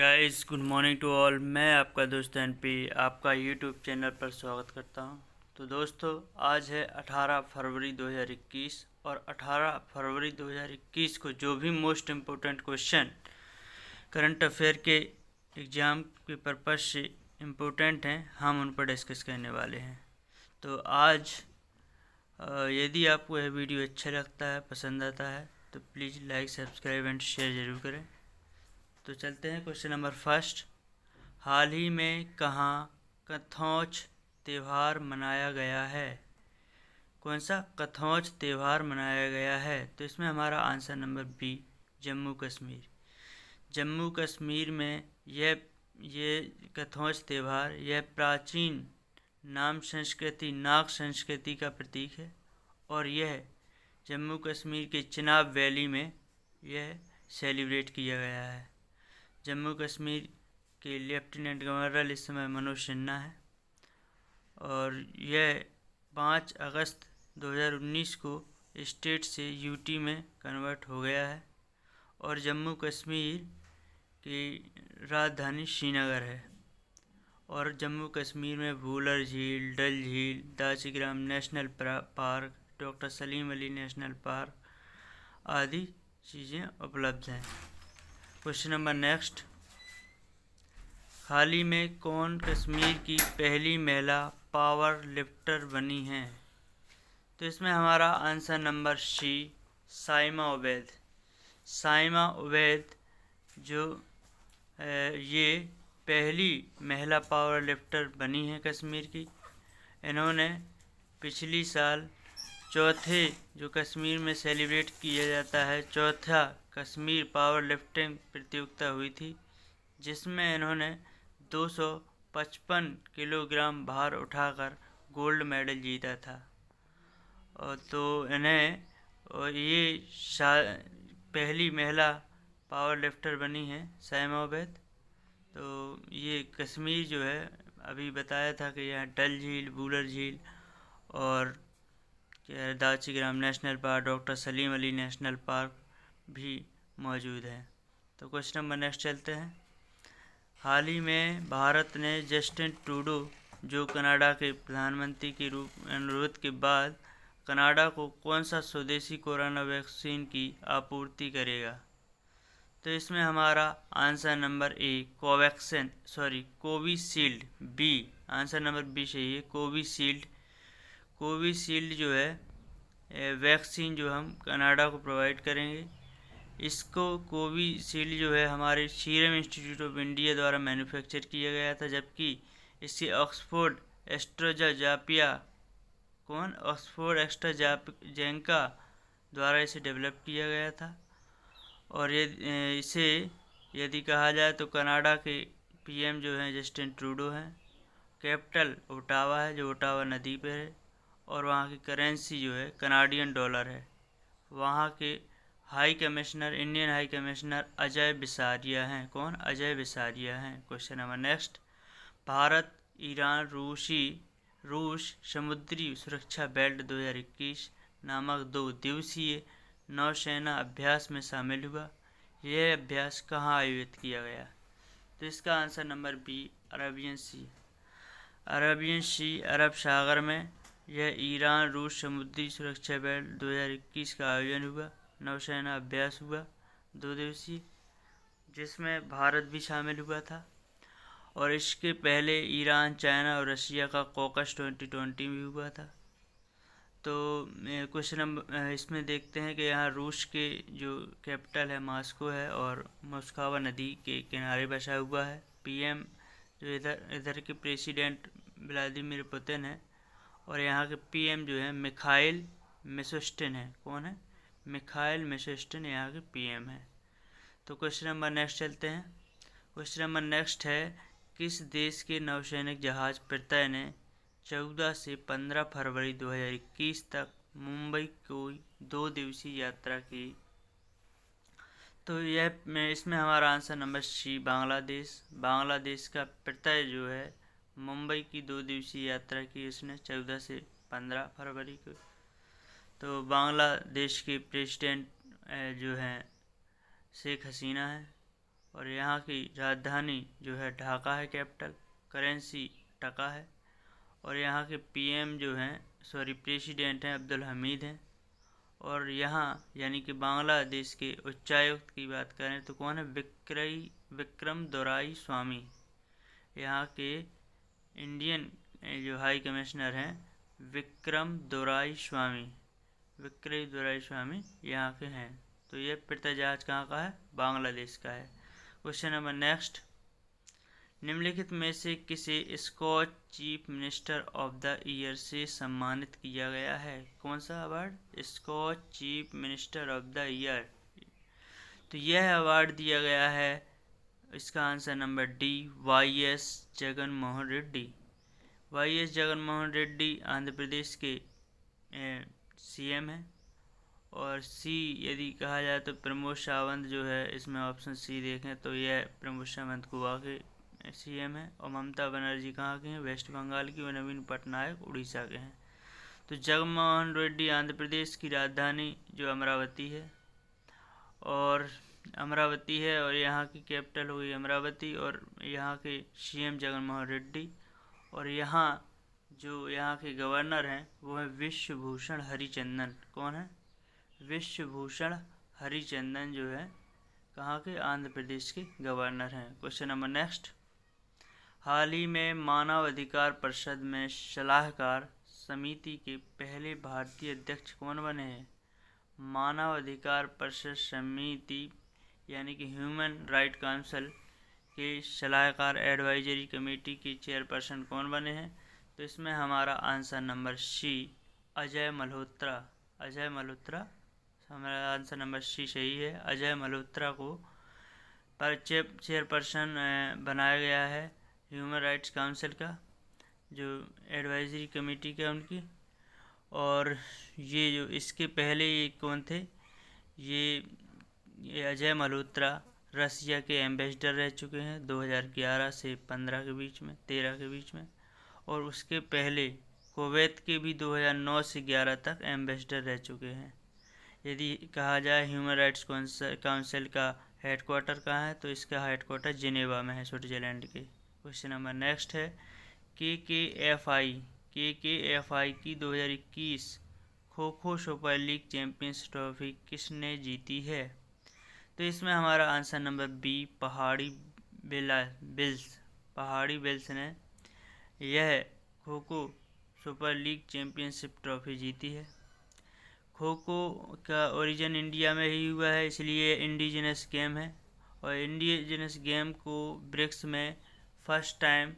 Guys, good morning to all. मैं आपका दोस्त एनपी आपका यूट्यूब चैनल पर स्वागत करता हूं। तो दोस्तों, आज है 18 फरवरी 2021 और 18 फरवरी 2021 को जो भी most important question current affair के एग्ज़ाम के पर्पज़ से इम्पोर्टेंट हैं, हम उन पर डिस्कस करने वाले हैं। तो आज यदि आपको यह वीडियो अच्छा लगता है, पसंद आता है, तो please like, subscribe and share ज़रूर करें। तो चलते हैं क्वेश्चन नंबर फर्स्ट। हाल ही में कहाँ कथौच त्यौहार मनाया गया है? कौन सा कथौच त्यौहार मनाया गया है? तो इसमें हमारा answer number B, Jammu Kashmir. Jammu Kashmir में ये कथौच त्यौहार यह प्राचीन नाग संस्कृति का प्रतीक है और यह जम्मू कश्मीर के चिनाब वैली में यह सेलिब्रेट किया गया है। जम्मू कश्मीर के लेफ्टिनेंट गवर्नर इस समय मनोज सिन्हा है और यह 5 अगस्त 2019 को स्टेट से यूटी में कन्वर्ट हो गया है और जम्मू कश्मीर की राजधानी श्रीनगर है। और जम्मू कश्मीर में भूलर झील, डल झील, Dachigam national park, doctor Salim Ali national park आदि चीज़ें उपलब्ध हैं। Question number next. हाल ही में कौन कश्मीर की पहली महिला पावर लिफ्टर बनी है? तो इसमें हमारा answer number C, Saima Ubaid. Saima Ubaid जो ये पहली महिला पावर लिफ्टर बनी है कश्मीर की। इन्होंने पिछली साल चौथे जो कश्मीर में सेलिब्रेट किया जाता है चौथा कश्मीर पावर लिफ्टिंग प्रतियोगिता हुई थी, जिसमें इन्होंने 255 किलोग्राम भार उठाकर गोल्ड मेडल जीता था। और तो इन्हें ये पहली महिला पावर लिफ्टर बनी है साइमा उबैद। तो ये कश्मीर जो है, अभी बताया था कि यहाँ डल झील, भूलर झील और Dachigam national park, doctor Salim Ali national park भी मौजूद है। तो क्वेश्चन नंबर नेक्स्ट चलते हैं। हाल ही में भारत ने जस्टिन ट्रूडो जो कनाडा के प्रधानमंत्री के रूप अनुरोध के बाद कनाडा को कौन सा स्वदेशी कोरोना वैक्सीन की आपूर्ति करेगा? तो इसमें हमारा answer number A, Covishield. B, answer number B सही है, कोविशील्ड। कोविशील्ड जो है वैक्सीन जो हम कनाडा को प्रोवाइड करेंगे। इसको कोविशील्ड जो है हमारे सीरम इंस्टीट्यूट ऑफ इंडिया द्वारा मैन्युफैक्चर किया गया था, जबकि इसे ऑक्सफोर्ड एस्ट्राजेनेका द्वारा इसे डेवलप किया गया था। और ये इसे यदि कहा जाए तो कनाडा के पीएम जो हैं जस्टिन ट्रूडो हैं। कैपिटल ओटावा है, जो ओटावा नदी पर है और वहाँ की करेंसी जो है कनाडियन डॉलर है। वहाँ के Indian high commissioner Ajay Bisaria हैं। कौन? अजय बिसारिया हैं। Question number next. Bharat Iran रूस समुद्री सुरक्षा बेल्ट 2021 नामक 2 दिवसीय नौसेना अभ्यास में शामिल हुआ। यह अभ्यास कहाँ आयोजित किया गया? तो इसका आंसर नंबर बी, अरेबियन सी अरब सागर में यह ईरान रूस समुद्री सुरक्षा बेल्ट 2021 का आयोजन हुआ। नौसेना अभ्यास हुआ 2 दिवसीय, जिसमें भारत भी शामिल हुआ था। और इसके पहले ईरान, चाइना और रशिया का कॉकस 2020 भी हुआ था। तो क्वेश्चन नंबर इसमें देखते हैं कि यहाँ रूस के जो कैपिटल है मॉस्को है और मोस्कवा नदी के किनारे बसा हुआ है। पीएम जो इधर के प्रेसिडेंट व्लादिमीर पुतिन है और यहाँ के पीएम जो है मिखाइल मिशुस्टिन है। कौन है? मिखाइल मिशुस्टिन यहाँ के पीएम है। तो क्वेश्चन नंबर नेक्स्ट चलते हैं। क्वेश्चन नंबर नेक्स्ट है, किस देश के नौसैनिक जहाज प्रत्यय ने 14 से 15 फरवरी 2021 तक मुंबई को 2 दिवसीय यात्रा की? तो इसमें हमारा आंसर नंबर सी, बांग्लादेश का प्रत्यय जो है मुंबई की 2 दिवसीय यात्रा की उसने 14 से 15 फरवरी को। तो बांग्लादेश के प्रेसिडेंट जो हैं शेख हसीना है और यहाँ की राजधानी जो है ढाका है, कैपिटल करेंसी टका है। और यहाँ के पीएम जो हैं प्रेसिडेंट हैं अब्दुल हमीद हैं। और यहाँ यानी कि बांग्लादेश के उच्चायुक्त की बात करें तो कौन है, विक्रम दोराई स्वामी। यहाँ के इंडियन जो हाई कमिश्नर हैं विक्रम दोराई स्वामी यहाँ के हैं। तो ये पिता जहाज कहाँ का है, बांग्लादेश का है। क्वेश्चन नंबर नेक्स्ट, निम्नलिखित में से किसे Skoch chief minister of the year से सम्मानित किया गया है। कौन सा award, Skoch chief minister of the year. तो यह अवार्ड दिया गया है, इसका answer number D, Y S. Jaganmohan Reddy. Y S. Jaganmohan Reddy Andhra Pradesh के सीएम है। और सी यदि कहा जाए तो प्रमोद सावंत जो है, इसमें ऑप्शन सी देखें तो यह प्रमोद सावंत गोवा के सीएम है। और ममता बनर्जी कहाँ के हैं, वेस्ट बंगाल की। और नवीन पटनायक उड़ीसा के हैं। तो जगनमोहन रेड्डी आंध्र प्रदेश की राजधानी जो अमरावती है और यहाँ की कैपिटल हुई अमरावती। और यहाँ के सीएम जगनमोहन रेड्डी। और यहाँ के गवर्नर हैं वो है विश्वभूषण हरिचंदन। कौन है, विश्वभूषण हरिचंदन जो है कहाँ के, आंध्र प्रदेश के गवर्नर हैं। क्वेश्चन नंबर नेक्स्ट, हाल ही में मानव अधिकार परिषद में सलाहकार समिति के पहले भारतीय अध्यक्ष कौन बने हैं। मानव अधिकार परिषद समिति यानी कि ह्यूमन राइट काउंसिल के सलाहकार एडवाइजरी कमेटी के चेयरपर्सन कौन बने हैं। तो इसमें हमारा answer number C, Ajay Malhotra. हमारा आंसर नंबर सी सही है। अजय मल्होत्रा को चेयरपर्सन बनाया गया है ह्यूमन राइट्स काउंसिल का, जो एडवाइजरी कमेटी का उनकी। और ये जो इसके पहले ये कौन थे, ये अजय मल्होत्रा रसिया के एम्बेसडर रह चुके हैं 2011 से 13 के बीच में। और उसके पहले कुवैत के भी 2009 से 11 तक एम्बेसडर रह चुके हैं। यदि कहा जाए ह्यूमन राइट्स काउंसिल का हेडक्वार्टर कहाँ है, तो इसका हेडक्वार्टर जिनेवा में है, स्विट्जरलैंड के। क्वेश्चन नंबर नेक्स्ट है, के.के.एफ.आई की 2021 kho kho super league champions trophy किसने जीती है। तो इसमें हमारा आंसर नंबर बी, पहाड़ी बिल्स ने यह kho kho super league championship trophy जीती है। खो खो का ओरिजिन इंडिया में ही हुआ है, इसलिए इंडिजिनस गेम है। और इंडिजिनस गेम को ब्रिक्स में फर्स्ट टाइम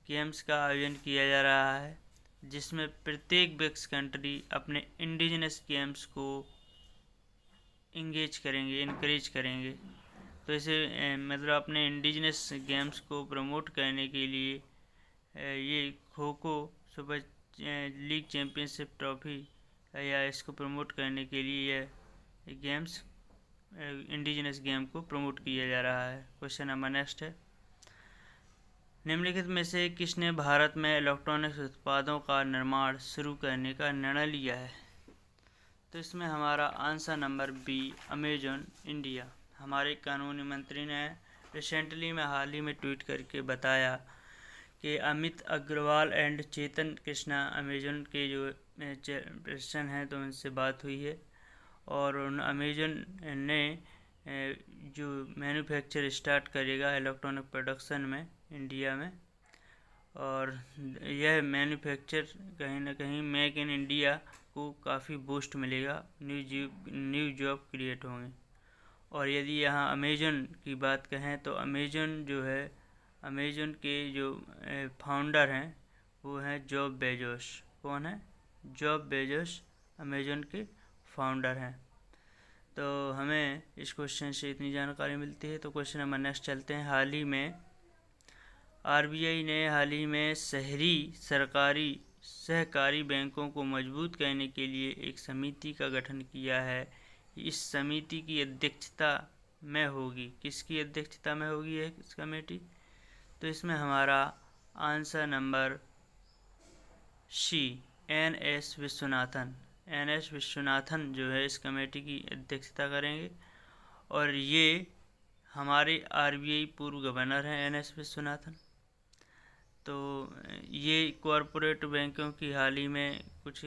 गेम्स का आयोजन किया जा रहा है, जिसमें प्रत्येक ब्रिक्स कंट्री अपने इंडिजिनस गेम्स को इनकरेज करेंगे। तो इसे मतलब अपने इंडिजिनस गेम्स को प्रमोट करने के लिए ये kho kho super league championship trophy या इसको प्रमोट करने के लिए यह गेम्स इंडिजिनस गेम को प्रमोट किया जा रहा है। क्वेश्चन नंबर नेक्स्ट है, निम्नलिखित में से किसने भारत में इलेक्ट्रॉनिक्स उत्पादों का निर्माण शुरू करने का निर्णय लिया है। तो इसमें हमारा answer number B, Amazon India. हमारे कानूनी मंत्री ने रिसेंटली में हाल ही में ट्वीट करके बताया कि अमित अग्रवाल एंड चेतन कृष्णा अमेजॉन के जो पर्सन हैं, तो उनसे बात हुई है। और उन अमेजॉन ने जो मैन्युफैक्चर स्टार्ट करेगा इलेक्ट्रॉनिक प्रोडक्शन में इंडिया में। और यह मैन्युफैक्चर कहीं ना कहीं मेक इन इंडिया को काफ़ी बूस्ट मिलेगा, न्यू जॉब क्रिएट होंगे। और यदि यहाँ अमेजॉन की बात कहें तो अमेजॉन के जो फाउंडर हैं वो हैं जॉब बेजोस। कौन है, जॉब बेजोस अमेजॉन के फाउंडर हैं। तो हमें इस क्वेश्चन से इतनी जानकारी मिलती है। तो क्वेश्चन नंबर नेक्स्ट चलते हैं। हाल ही में आरबीआई ने सहकारी बैंकों को मजबूत करने के लिए एक समिति का गठन किया है। इस समिति की अध्यक्षता में होगी, किसकी अध्यक्षता में होगी इस कमेटी। तो इसमें हमारा answer number C, N S. Vishwanathan जो है इस कमेटी की अध्यक्षता करेंगे। और ये हमारे आरबीआई पूर्व गवर्नर हैं एन एस विश्वनाथन। तो ये कॉरपोरेट बैंकों की हाल ही में कुछ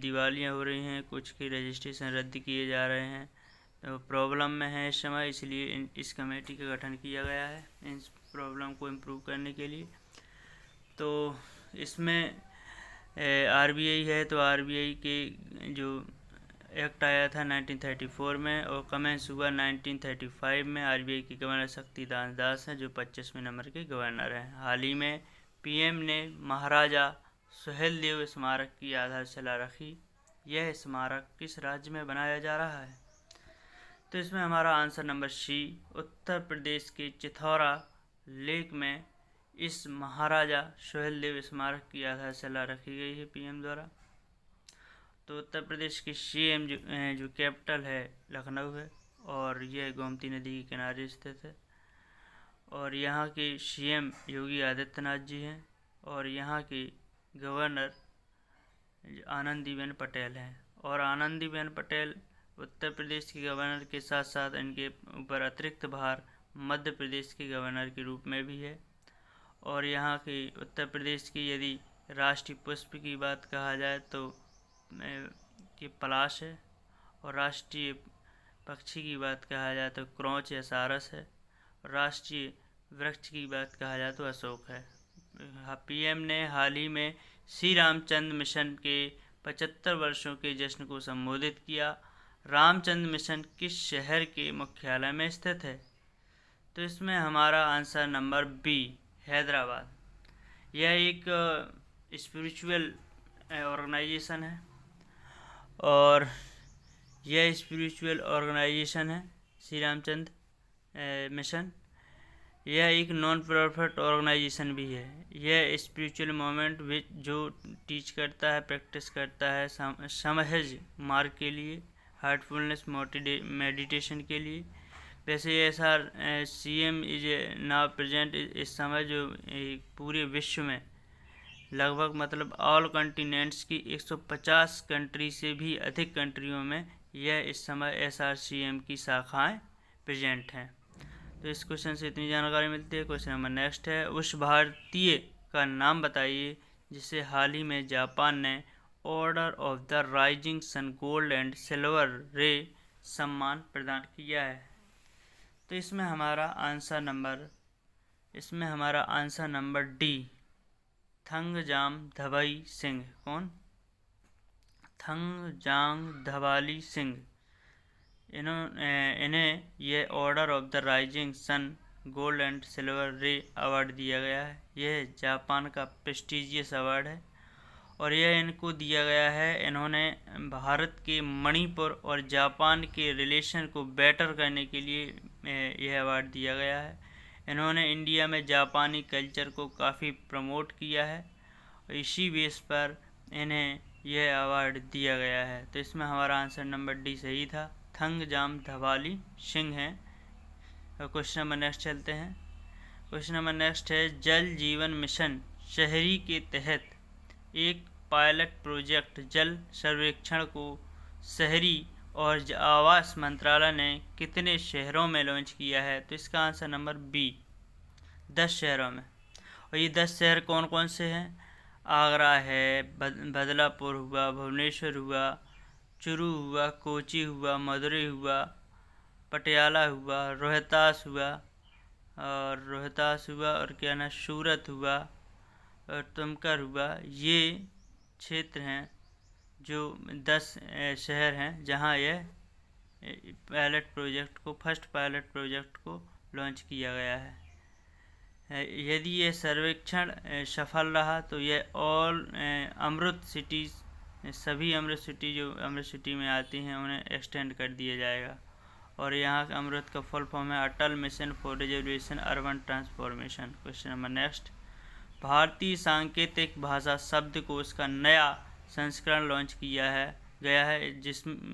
दिवालियाँ हो रही हैं, कुछ की रजिस्ट्रेशन रद्द किए जा रहे हैं, तो प्रॉब्लम में है इस समय, इसलिए इस कमेटी का गठन किया गया है इन प्रॉब्लम को इम्प्रूव करने के लिए। तो इसमें आरबीआई है, तो आरबीआई के जो एक्ट आया था 1934 में और कमेंस हुआ 1935 में। आरबीआई के गवर्नर शक्तिकांत दास हैं जो 25वें नंबर के गवर्नर हैं। हाल ही में पीएम ने महाराजा सुहेलदेव स्मारक की आधारशिला रखी। यह स्मारक किस राज्य में बनाया जा रहा है? तो इसमें हमारा आंसर नंबर सी, उत्तर प्रदेश के चिथौरा लेक में इस महाराजा सुहेलदेव स्मारक की आधारशिला रखी गई है पीएम द्वारा। तो उत्तर प्रदेश की सीएम जो कैपिटल है लखनऊ है और यह गोमती नदी के किनारे स्थित है। और यहाँ के सीएम योगी आदित्यनाथ जी हैं और यहाँ के गवर्नर आनंदीबेन पटेल हैं। और आनंदीबेन पटेल उत्तर प्रदेश के गवर्नर के साथ साथ इनके ऊपर अतिरिक्त भार मध्य प्रदेश के गवर्नर के रूप में भी है। और यहाँ के उत्तर प्रदेश की यदि राष्ट्रीय पुष्प की बात कहा जाए तो कि पलाश है, और राष्ट्रीय पक्षी की बात कहा जाए तो क्रौच या सारस है, और राष्ट्रीय वृक्ष की बात कहा जाए तो अशोक है। पीएम ने हाल ही में श्री रामचंद्र मिशन के 75 वर्षों के जश्न को संबोधित किया। रामचंद्र मिशन किस शहर के मुख्यालय में स्थित है? तो इसमें हमारा आंसर नंबर बी, हैदराबाद। यह एक स्पिरिचुअल ऑर्गेनाइजेशन है और यह स्पिरिचुअल ऑर्गेनाइजेशन है श्री रामचंद्र मिशन। यह एक नॉन प्रॉफिट ऑर्गेनाइजेशन भी है। यह स्पिरिचुअल मूवमेंट जो टीच करता है, प्रैक्टिस करता है समहज मार्ग के लिए, हार्टफुलनेस मेडिटेशन के लिए। वैसे ये सीएम इज नाउ प्रेजेंट इस समय जो पूरे विश्व में लगभग मतलब ऑल कॉन्टिनेंट्स की 150 कंट्री से भी अधिक कंट्रियों में यह इस समय एसआरसीएम की शाखाएं प्रेजेंट हैं। तो इस क्वेश्चन से इतनी जानकारी मिलती है। क्वेश्चन नंबर नेक्स्ट है, उस भारतीय का नाम बताइए जिसे हाल ही में जापान ने order of the rising sun gold and silver ray सम्मान प्रदान किया है। तो इसमें हमारा answer number D, Thangjam Dhabali Singh. कौन? थंगजाम धबाली सिंह। इन्हें यह order of the rising sun gold and silver ray award दिया गया है। यह जापान का प्रेस्टिजियस अवार्ड है और यह इनको दिया गया है। इन्होंने भारत के मणिपुर और जापान के रिलेशन को बेटर करने के लिए यह अवार्ड दिया गया है। इन्होंने इंडिया में जापानी कल्चर को काफ़ी प्रमोट किया है और इसी बेस पर इन्हें यह अवार्ड दिया गया है। तो इसमें हमारा आंसर नंबर डी सही था, थंगजाम धबाली सिंह हैं। क्वेश्चन नंबर नेक्स्ट चलते हैं। क्वेश्चन नंबर नेक्स्ट है, जल जीवन मिशन शहरी के तहत एक पायलट प्रोजेक्ट जल सर्वेक्षण को शहरी और आवास मंत्रालय ने कितने शहरों में लॉन्च किया है? तो इसका आंसर नंबर बी, 10 शहरों में। और ये 10 शहर कौन कौन से हैं? आगरा है, बदलापुर हुआ, भुवनेश्वर हुआ, चुरू हुआ, कोची हुआ, मदुरई हुआ, पटियाला हुआ, रोहतास हुआ और क्या ना सूरत हुआ और तुमकर हुआ। ये क्षेत्र हैं जो 10 शहर हैं जहां यह फर्स्ट पायलट प्रोजेक्ट को लॉन्च किया गया है। यदि ये सर्वेक्षण सफल रहा तो यह ऑल अमृत सिटीज़, सभी अमृत सिटी जो अमृत सिटी में आती हैं उन्हें एक्सटेंड कर दिया जाएगा। और यहाँ का अमृत का फुल फॉर्म है Atal mission for reservation urban transformation. Question number next, भारतीय सांकेतिक भाषा शब्दकोश का नया संस्करण लॉन्च किया गया है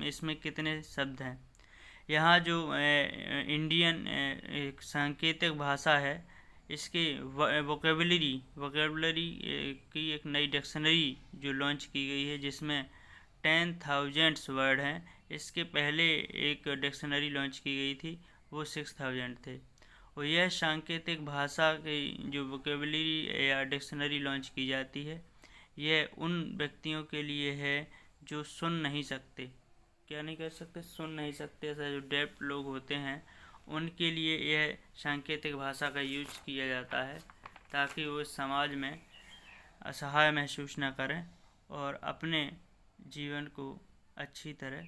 इसमें कितने शब्द हैं? यहाँ जो इंडियन सांकेतिक भाषा है इसके वोकेबलरी की एक नई डिक्शनरी जो लॉन्च की गई है जिसमें 10,000 वर्ड हैं। इसके पहले एक डिक्शनरी लॉन्च की गई थी वो 6000 थे। और यह सांकेतिक भाषा की जो वोकेबलरी या डिक्शनरी लॉन्च की जाती है, यह उन व्यक्तियों के लिए है जो सुन नहीं सकते, क्या नहीं कर सकते, सुन नहीं सकते, ऐसा जो डेफ लोग होते हैं उनके लिए यह सांकेतिक भाषा का यूज किया जाता है, ताकि वो समाज में असहाय महसूस न करें और अपने जीवन को अच्छी तरह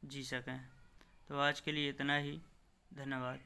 जी सकें। तो आज के लिए इतना ही, धन्यवाद।